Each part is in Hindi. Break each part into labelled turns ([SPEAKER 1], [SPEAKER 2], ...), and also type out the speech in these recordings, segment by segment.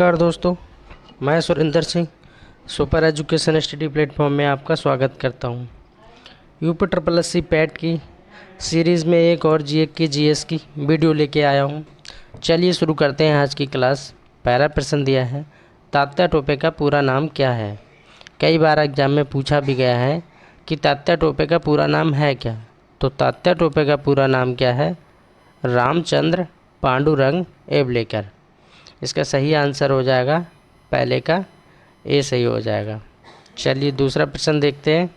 [SPEAKER 1] नमस्कार दोस्तों, मैं Surendra Singh super education study platform में आपका स्वागत करता हूं। UP triple S C PET की सीरीज़ में एक और जीएस की वीडियो लेके आया हूं। चलिए शुरू करते हैं आज की क्लास। पहला प्रश्न दिया है, तात्या टोपे का पूरा नाम क्या है। कई बार एग्जाम में पूछा भी गया है कि तात्या टोपे का पूरा नाम है क्या। तो तात्या टोपे का पूरा नाम क्या है? रामचंद्र पांडुरंग एवलेकर। इसका सही आंसर हो जाएगा पहले का ए सही हो जाएगा। चलिए दूसरा प्रश्न देखते हैं।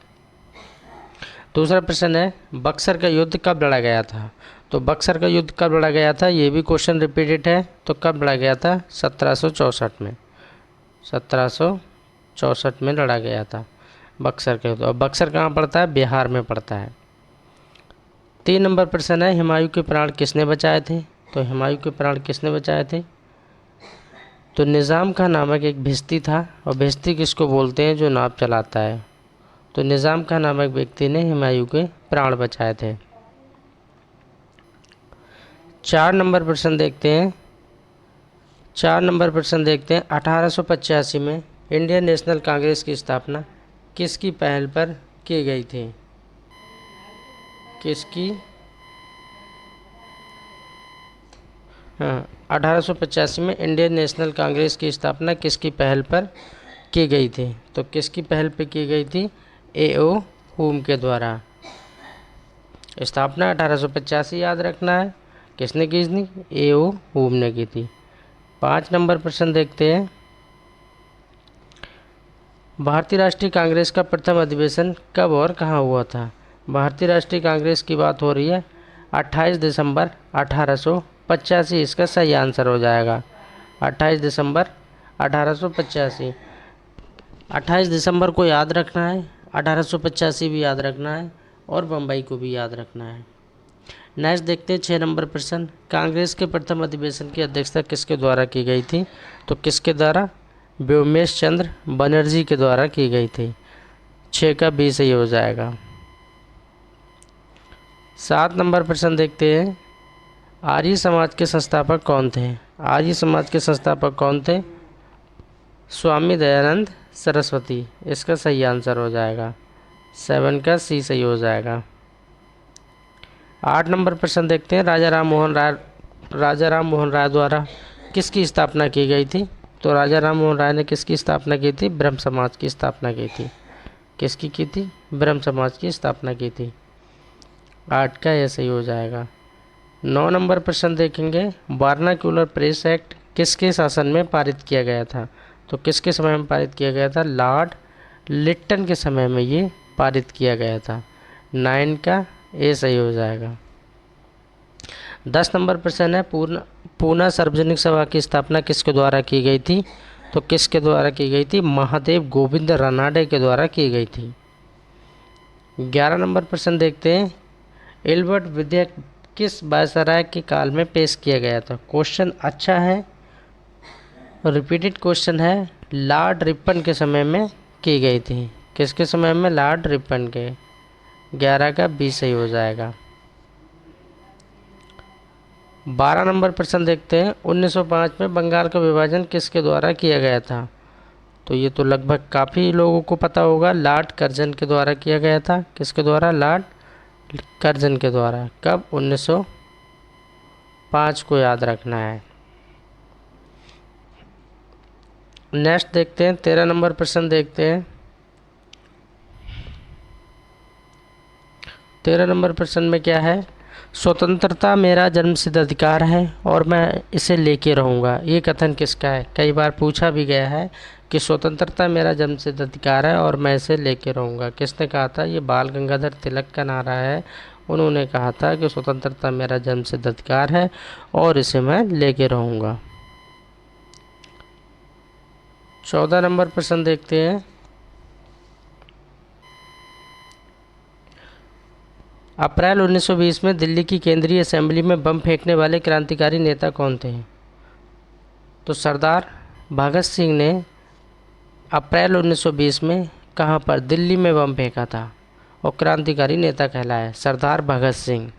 [SPEAKER 1] दूसरा प्रश्न है, बक्सर का युद्ध कब लड़ा गया था। तो बक्सर का युद्ध कब लड़ा गया था, ये भी क्वेश्चन रिपीटेड है। तो कब लड़ा गया था? 1764 में। 1764 में लड़ा गया था बक्सर का युद्ध। और बक्सर कहाँ पड़ता है? बिहार में पड़ता है। 3 नंबर प्रश्न है, हुमायूं के प्राण किसने बचाए थे। तो हुमायूं के प्राण किसने बचाए थे? तो निज़ाम खां नामक एक भिश्ती था। और भिश्ती किसको बोलते हैं? जो नाव चलाता है। तो निज़ाम खां नामक व्यक्ति ने हुमायूं के प्राण बचाए थे। 4 नंबर प्रश्न देखते हैं। 4 नंबर प्रश्न देखते हैं, 1885 में इंडियन नेशनल कांग्रेस की स्थापना किसकी पहल पर की गई थी। किसकी? हाँ, 1885 में इंडियन नेशनल कांग्रेस की स्थापना किसकी पहल पर की गई थी। तो किसकी पहल पर की गई थी? ए.ओ. हुम के द्वारा। स्थापना 1885 याद रखना है। किसने की थी? ए.ओ. हुम ने की थी। 5 नंबर प्रश्न देखते हैं, भारतीय राष्ट्रीय कांग्रेस का प्रथम अधिवेशन कब और कहाँ हुआ था। भारतीय राष्ट्रीय कांग्रेस की बात हो रही है। 28 दिसंबर 1885 इसका सही आंसर हो जाएगा। 28 दिसंबर 1885। 28 दिसंबर को याद रखना है, 1885 भी याद रखना है और बम्बई को भी याद रखना है। नेक्स्ट देखते हैं 6 नंबर प्रश्न, कांग्रेस के प्रथम अधिवेशन की अध्यक्षता किसके द्वारा की गई थी। तो किसके द्वारा? व्योमेश चंद्र बनर्जी के द्वारा की गई थी। 6 का बी सही हो जाएगा। 7 नंबर प्रश्न देखते हैं, आर्य समाज के संस्थापक कौन थे। आर्य समाज के संस्थापक कौन थे? स्वामी दयानंद सरस्वती। इसका सही आंसर हो जाएगा। 7 का सी सही हो जाएगा। 8 नंबर प्रश्न देखते हैं, राजा राम मोहन राय द्वारा किसकी स्थापना की गई थी। तो राजा राम मोहन राय ने किसकी स्थापना की थी? ब्रह्म समाज की स्थापना की थी। किसकी की थी? ब्रह्म समाज की स्थापना की थी। 8 का ये सही हो जाएगा। 9 नंबर प्रश्न देखेंगे, वर्नाक्युलर प्रेस एक्ट किसके शासन में पारित किया गया था। तो किसके समय में पारित किया गया था? लॉर्ड लिट्टन के समय में ये पारित किया गया था। 9 का ए सही हो जाएगा। 10 नंबर प्रश्न है, पूना सार्वजनिक सभा की स्थापना किसके द्वारा की गई थी। तो किसके द्वारा की गई थी? महादेव गोविंद रानाडे के द्वारा की गई थी। 11 नंबर प्रश्न देखते हैं, एल्बर्ट विधेयक किस वायसराय के काल में पेश किया गया था। क्वेश्चन अच्छा है, रिपीटेड क्वेश्चन है। लॉर्ड रिपन के समय में की गई थी। किसके समय में? लॉर्ड रिपन के। 11 का बी सही हो जाएगा। 12 नंबर प्रश्न देखते हैं, 1905 में बंगाल का विभाजन किसके द्वारा किया गया था। तो ये तो लगभग काफ़ी लोगों को पता होगा, लॉर्ड कर्जन के द्वारा किया गया था। किसके द्वारा? लॉर्ड कर्जन के द्वारा। कब? 1905 को याद रखना है। नेक्स्ट देखते हैं 13 नंबर प्रश्न देखते हैं। 13 नंबर प्रश्न में क्या है? स्वतंत्रता मेरा जन्मसिद्ध अधिकार है और मैं इसे लेके रहूँगा। ये कथन किसका है? कई बार पूछा भी गया है कि स्वतंत्रता मेरा जन्मसिद्ध अधिकार है और मैं इसे लेके रहूँगा। किसने कहा था? ये बाल गंगाधर तिलक का नारा है। उन्होंने कहा था कि स्वतंत्रता मेरा जन्मसिद्ध अधिकार है और इसे मैं लेके रहूँगा। 14 नंबर प्रश्न देखते हैं, अप्रैल 1920 में दिल्ली की केंद्रीय असेंबली में बम फेंकने वाले क्रांतिकारी नेता कौन थे। तो सरदार भगत सिंह ने अप्रैल 1920 में कहाँ पर? दिल्ली में बम फेंका था और क्रांतिकारी नेता कहलाया सरदार भगत सिंह।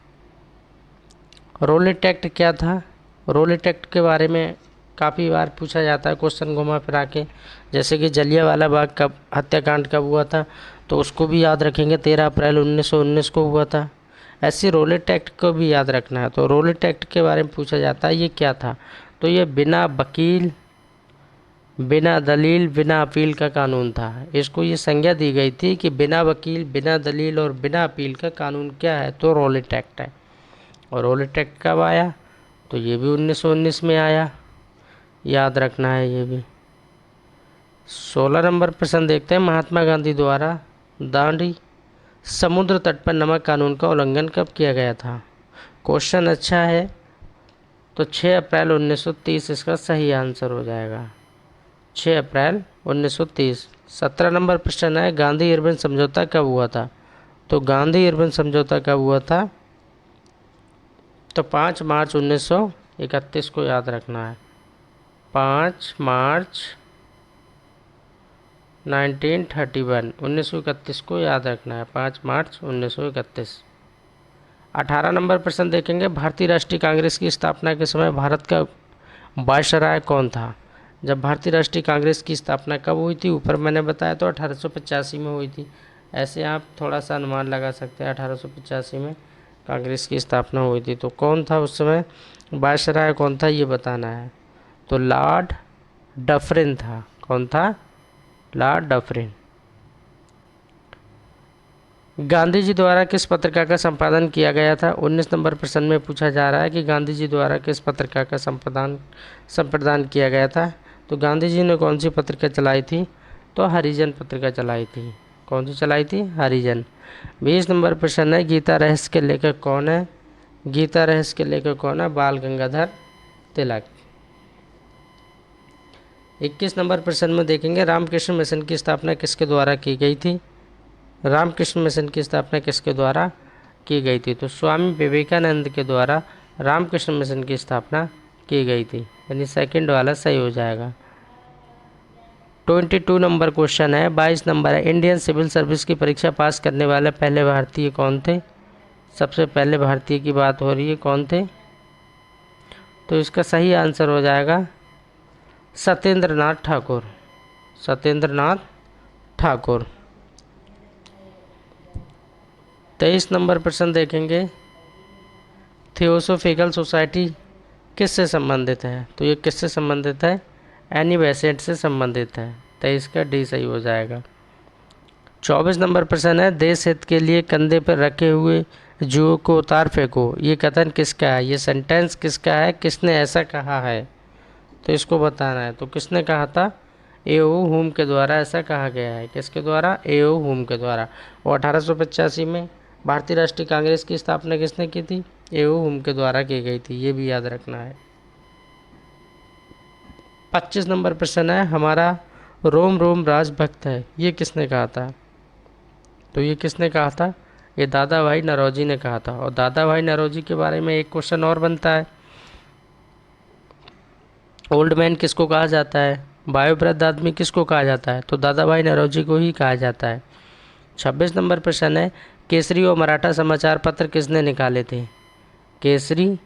[SPEAKER 1] रोलेट एक्ट क्या था? रोलेट एक्ट के बारे में काफ़ी बार पूछा जाता है क्वेश्चन घुमा फिरा के, जैसे कि जलियांवाला बाग कब हत्याकांड कब हुआ था, तो उसको भी याद रखेंगे 13 अप्रैल 1919 को हुआ था। ऐसे रोलेट एक्ट को भी याद रखना है। तो रोलेट एक्ट के बारे में पूछा जाता है ये क्या था, तो ये बिना वकील, बिना दलील, बिना अपील का कानून था। इसको ये संज्ञा दी गई थी कि बिना वकील, बिना दलील और बिना अपील का कानून क्या है, तो रोलेट एक्ट है। और रोलेट एक्ट कब आया, तो ये भी 1919 में आया, याद रखना है ये भी। 16 नंबर प्रश्न देखते हैं, महात्मा गांधी द्वारा दांडी समुद्र तट पर नमक कानून का उल्लंघन कब किया गया था। क्वेश्चन अच्छा है, तो 6 अप्रैल 1930 इसका सही आंसर हो जाएगा, 6 अप्रैल 1930। 17 नंबर प्रश्न है, गांधी इरविन समझौता कब हुआ था, तो गांधी इरविन समझौता कब हुआ था, तो 5 मार्च 1931 को याद रखना है, 5 मार्च 1931 को याद रखना है, 5 मार्च 1931। 18 नंबर प्रश्न देखेंगे, भारतीय राष्ट्रीय कांग्रेस की स्थापना के समय भारत का वायसराय कौन था। जब भारतीय राष्ट्रीय कांग्रेस की स्थापना कब हुई थी, ऊपर मैंने बताया तो 1885 में हुई थी। ऐसे आप थोड़ा सा अनुमान लगा सकते हैं, 1885 में कांग्रेस की स्थापना हुई थी। तो कौन था उस समय वायसराय, कौन था ये बताना है, तो लॉर्ड डफरिन था। कौन था, लॉर्ड डफरिन। गांधी जी द्वारा किस पत्रिका का संपादन किया गया था, 19 नंबर प्रश्न में पूछा जा रहा है कि गांधी जी द्वारा किस पत्रिका का संपादन किया गया था। तो गांधी जी ने कौन सी पत्रिका चलाई थी, तो हरिजन पत्रिका चलाई थी। कौन सी चलाई थी, हरिजन। 20 नंबर प्रश्न है, गीता रहस्य के लेखक कौन है। गीता रहस्य के लेखक कौन है, बाल गंगाधर तिलक। 21 नंबर प्रश्न में देखेंगे, रामकृष्ण मिशन की स्थापना किसके द्वारा की गई थी। रामकृष्ण मिशन की स्थापना किसके द्वारा की गई थी, तो स्वामी विवेकानंद के द्वारा रामकृष्ण मिशन की स्थापना की गई थी, यानी सेकंड वाला सही हो जाएगा। 22 नंबर क्वेश्चन है, 22 नंबर है, इंडियन सिविल सर्विस की परीक्षा पास करने वाले पहले भारतीय कौन थे। सबसे पहले भारतीय की बात हो रही है, कौन थे, तो इसका सही आंसर हो जाएगा सत्येंद्र नाथ ठाकुर। सत्येंद्र नाथ ठाकुर। 23 नंबर प्रश्न देखेंगे, थियोसोफिकल सोसाइटी किससे संबंधित है, तो ये किससे संबंधित है, एनी बेसेंट से संबंधित है। 23 का डी सही हो जाएगा। 24 नंबर प्रश्न है, देश हित के लिए कंधे पर रखे हुए जुओं को उतार फेंको, ये कथन किसका है, ये सेंटेंस किसका है, किसने ऐसा कहा है, तो इसको बताना है। तो किसने कहा था, ए.ओ. हुम के द्वारा ऐसा कहा गया है। किसके द्वारा, ए.ओ. हुम के द्वारा। और 1885 में भारतीय राष्ट्रीय कांग्रेस की स्थापना किसने की थी, ए.ओ. हुम के द्वारा की गई थी, ये भी याद रखना है। 25 नंबर प्रश्न है, हमारा रोम रोम राजभक्त है, ये किसने कहा था, तो ये किसने कहा था, ये दादा भाई नौरोजी ने कहा था। और दादा भाई नौरोजी के बारे में एक क्वेश्चन और बनता है, ओल्ड मैन किसको कहा जाता है, वायोवृद्ध आदमी किसको कहा जाता है, तो दादा भाई नौरोजी को ही कहा जाता है। 26 नंबर प्रश्न है, केसरी और मराठा समाचार पत्र किसने निकाले थे। केसरी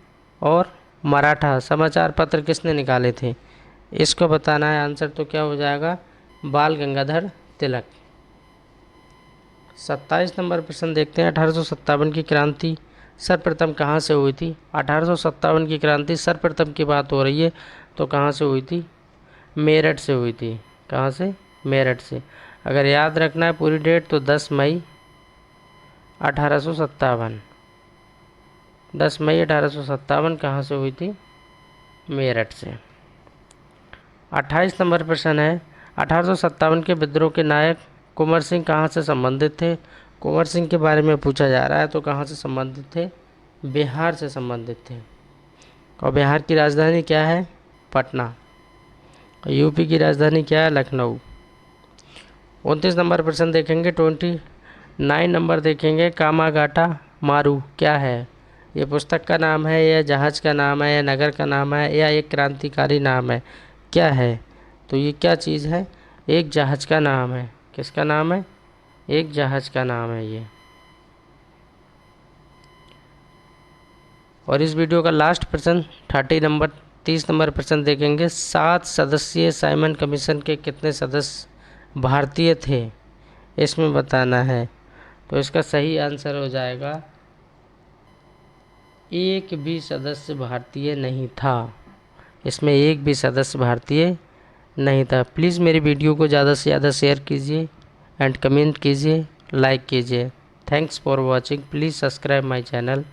[SPEAKER 1] और मराठा समाचार पत्र किसने निकाले थे, इसको बताना है। आंसर तो क्या हो जाएगा, बाल गंगाधर तिलक। 27 नंबर प्रश्न देखते हैं, 1857 की क्रांति सर्वप्रथम कहाँ से हुई थी। 1857 की क्रांति सर्वप्रथम की बात हो रही है, तो कहाँ से हुई थी, मेरठ से हुई थी। कहाँ से, मेरठ से। अगर याद रखना है पूरी डेट, तो 10 मई 1857। 10 मई 1857 कहाँ से हुई थी, मेरठ से। 28 नंबर प्रश्न है, 1857 के विद्रोह के नायक कुंवर सिंह कहाँ से संबंधित थे। कुंवर सिंह के बारे में पूछा जा रहा है, तो कहाँ से संबंधित थे, बिहार से संबंधित थे। और बिहार की राजधानी क्या है, पटना। यूपी की राजधानी क्या है, लखनऊ। 29 नंबर प्रश्न देखेंगे, 29 नंबर देखेंगे, कामागाटा मारू क्या है। ये पुस्तक का नाम है, या जहाज़ का नाम है, या नगर का नाम है, या एक क्रांतिकारी नाम है, क्या है, तो ये क्या चीज़ है, एक जहाज़ का नाम है। किसका नाम है, एक जहाज़ का नाम है ये। और इस वीडियो का लास्ट प्रश्न 30 नंबर 30 नंबर प्रश्न देखेंगे, 7 सदस्यीय साइमन कमीशन के कितने सदस्य भारतीय थे, इसमें बताना है। तो इसका सही आंसर हो जाएगा, एक भी सदस्य भारतीय नहीं था। इसमें एक भी सदस्य भारतीय नहीं था। प्लीज़ मेरी वीडियो को ज़्यादा से ज़्यादा शेयर कीजिए एंड कमेंट कीजिए, लाइक कीजिए। Thanks for watching. Please subscribe my channel.